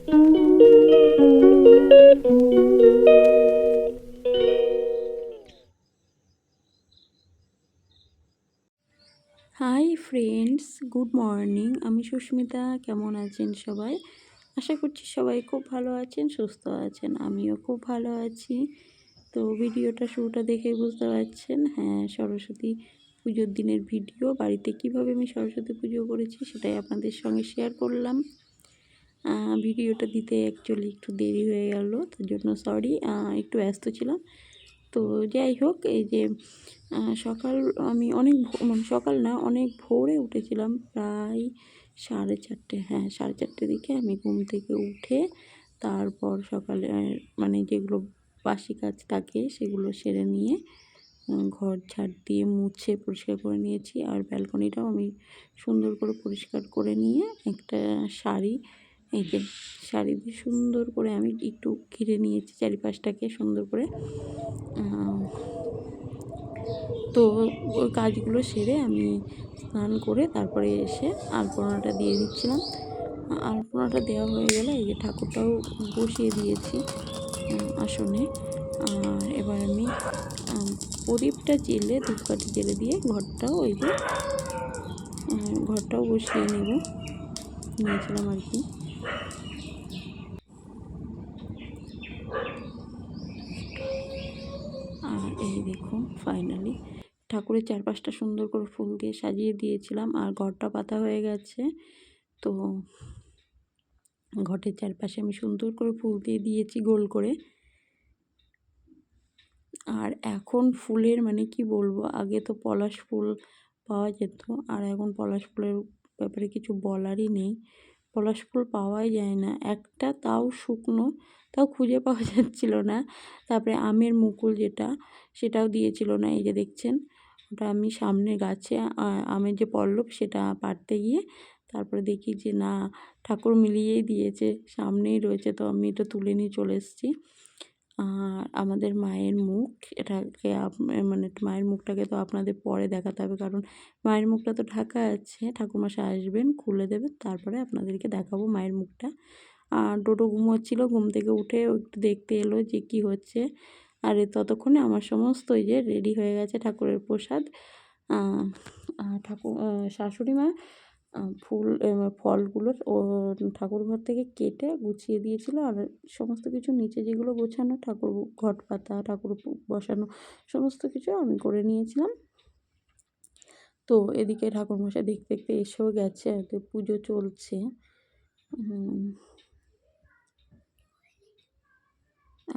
Hi friends, good morning. আমি সুস্মিতা। কেমন আছেন সবাই? আশা করছি সবাই খুব ভালো আছেন, সুস্থ আছেন। আমিও খুব ভালো আছি। তো ভিডিওটা শুরুটা দেখেই বুঝতে পারছেন, হ্যাঁ, সরস্বতী পুজোর দিনের ভিডিও। বাড়িতে কিভাবে আমি সরস্বতী পুজো করেছি সেটাই আপনাদের সঙ্গে শেয়ার করলাম। ভিডিওটা দিতে অ্যাকচুয়ালি একটু দেরি হয়ে গেল, তার জন্য সরি, একটু ব্যস্ত ছিলাম। তো যাই হোক, এই যে সকাল আমি অনেক মানে সকাল না, অনেক ভোরে উঠেছিলাম, প্রায় 4:30, হ্যাঁ 4:30 দিকে আমি ঘুম থেকে উঠে তারপর সকালে মানে যেগুলো বাসি কাজ থাকে সেগুলো সেরে নিয়ে ঘর ঝাড় দিয়ে মুছে পরিষ্কার করে নিয়েছি। আর ব্যালকনিটাও আমি সুন্দর করে পরিষ্কার করে নিয়ে একটা শাড়ি, এই যে শাড়ি দিয়ে সুন্দর করে আমি একটু ঘিরে নিয়েছি চারিপাশটাকে সুন্দর করে। তো ওই কাজগুলো সেরে আমি স্নান করে তারপরে এসে আলপনাটা দিয়ে দিচ্ছিলাম। আলপনাটা দেওয়া হয়ে গেলে এই যে ঠাকুরটাও বসিয়ে দিয়েছি আসনে। আর এবার আমি প্রদীপটা জেলে, ধূপকাঠি জেলে দিয়ে ঘরটাও ওই যে ঘরটাও বসিয়ে নিয়েছিলাম আর কি। আর এই দেখুন ফাইনালি ঠাকুরের চারপাশটা সুন্দর করে ফুল দিয়ে সাজিয়ে দিয়েছিলাম। আর ঘরটা পাতা হয়ে গেছে। তো ঘটের চারপাশে আমি সুন্দর করে ফুল দিয়ে দিয়েছি গোল করে। আর এখন ফুলের মানে কি বলবো, আগে তো পলাশ ফুল পাওয়া যেত, আর এখন পলাশ ফুলের ব্যাপারে কিছু বলারই নেই। পলাশ ফুল পাওয়াই যায় না একটা, তাও শুকনো, তাও খুঁজে পাওয়া যাচ্ছিল না। তারপরে আমের মুকুল যেটা, সেটাও দিয়েছিল না। এই যে দেখছেন, ওটা আমি সামনে গাছে আমের যে পল্লব সেটা পাড়তে গিয়ে তারপরে দেখি যে না, ঠাকুর মিলিয়েই দিয়েছে, সামনেই রয়েছে। তো আমি এটা তুলে নিয়ে চলে এসেছি। আর আমাদের মায়ের মুখ, এটাকে মানে মায়ের মুখটাকে তো আপনাদের পরে দেখাতে হবে, কারণ মায়ের মুখটা তো ঢাকা আছে। ঠাকুরমশাই আসবেন, খুলে দেবেন, তারপরে আপনাদেরকে দেখাবো মায়ের মুখটা। আর ডোডো ঘুমোচ্ছিল, ঘুম থেকে উঠে একটু দেখতে এলো যে কি হচ্ছে। আর ততক্ষণে আমার সমস্ত এই যে রেডি হয়ে গেছে ঠাকুরের প্রসাদ। ঠাকুর শাশুড়ি মা ফলগুলো ও ঠাকুর ঘর থেকে কেটে গুছিয়ে দিয়েছিল। আর সমস্ত কিছু নিচে যেগুলো গোছানো, ঠাকুর ঘট পাতা, ঠাকুর বসানো, সমস্ত কিছু আমি করে নিয়েছিলাম। তো এদিকে ঠাকুরমশাই দেখতে দেখতে এসেও গেছে, তো পুজো চলছে।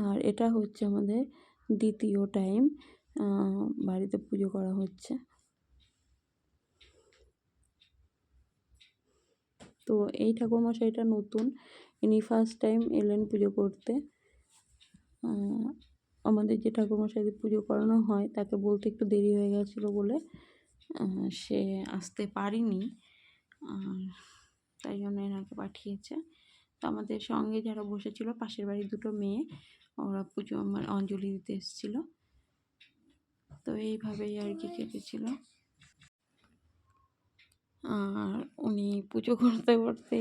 আর এটা হচ্ছে আমাদের দ্বিতীয় টাইম বাড়িতে পুজো করা হচ্ছে। তো এই ঠাকুরমশাইটা নতুন, ইনি ফার্স্ট টাইম এলেন পুজো করতে। আমাদের যে ঠাকুরমশাইদের পুজো করানো হয় তাকে বলতে একটু দেরি হয়ে গেছিলো বলে সে আসতে পারেনি, তাই জন্য এনাকে পাঠিয়েছে। তো আমাদের সঙ্গে যারা বসেছিল, পাশের বাড়ির দুটো মেয়ে, ওরা পুজো আমার অঞ্জলি দিতে এসেছিলো। তো এইভাবেই আর কি কেটেছিল। আর উনি পুজো করতে করতে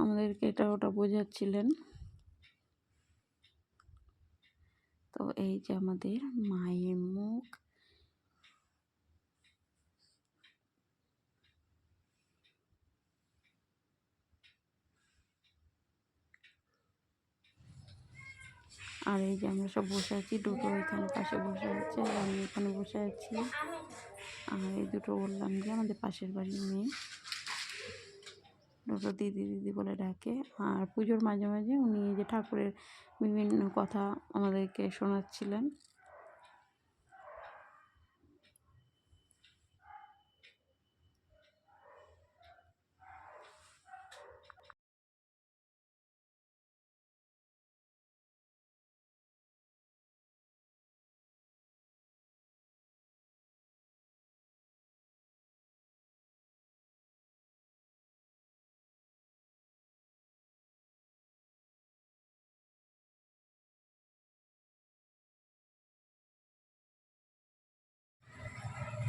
আমাদেরকে এটা ওটা বোঝাচ্ছিলেন। তো এই যে আমাদের মায়ের মুখ। আর এই যে আমরা সব বসে আছি, দুটো এখানে পাশে বসে আছে আর আমি এখানে বসে আছি। আর এই দুটো বললাম যে আমাদের পাশের বাড়ির মেয়ে, দুটো দিদি দিদি বলে ডাকে। আর পুজোর মাঝে মাঝে উনি এই যে ঠাকুরের বিভিন্ন কথা আমাদেরকে শোনাচ্ছিলেন।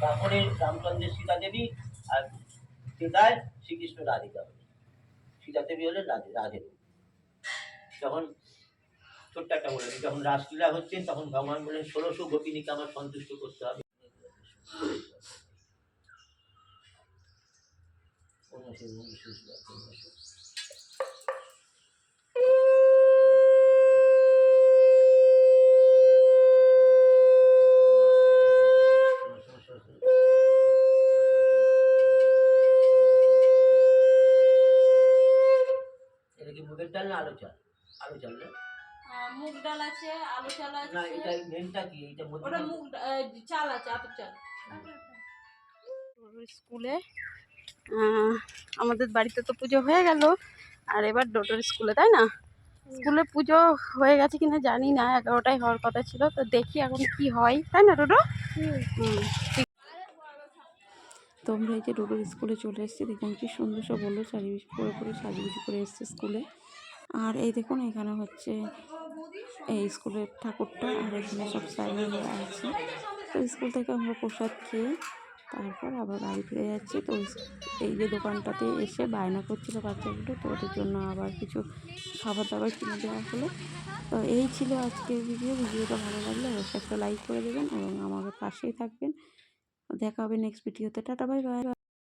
তারপরে রামচন্দ্রের সীতা দেবী, আর সীতায় শ্রীকৃষ্ণ রাধিকা, সীতা দেবী হলেন রাধে রাধে। যখন ছোট্ট একটা বলে দিই, যখন রাসলীলা হচ্ছে তখন ভগবান বলেন 1600 গোপিনীকে আমার সন্তুষ্ট করতে হবে। এটা কি মুগের ডাল না আলু চাল? আলু চাল না? মুগ ডাল আছে, আলু চাল না, আছে। এটা মেনটা কি? এটা ওটা মুগ চাল আছে, আতপ চাল। স্কুলে আমাদের বাড়িতে তো পুজো হয়ে গেল, আর এবার ডোডোর স্কুলে, তাই না? স্কুলে পুজো হয়ে গেছে কিনা জানি না, 11টায় হওয়ার কথা ছিল, তো দেখি এখন কি হয়, তাই না ডোডো? তো আমরা এই যে ডোডোর স্কুলে চলে এসেছি, দেখুন কি সুন্দর সব বললো শাড়ি পরে পরে সাজুগুজু করে এসছে স্কুলে। আর এই দেখুন এখানে হচ্ছে এই স্কুলের ঠাকুরটা, আর এখানে সব স্যারেরা আছে। তো স্কুল থেকে আমরা প্রসাদ খেয়ে তারপর আবার বাড়ি ফিরে যাচ্ছি। তো এই যে দোকানটাতে এসে বায়না করছিল বাচ্চাগুলো, তো ওদের জন্য আবার কিছু খাবার দাবার কিনে দেওয়া হলো। তো এই ছিল আজকের ভিডিওটা ভালো লাগলে অবশ্যই একটা লাইক করে দেবেন এবং আমাদের পাশেই থাকবেন। দেখা হবে নেক্সট ভিডিওতে। Tata, bye bye.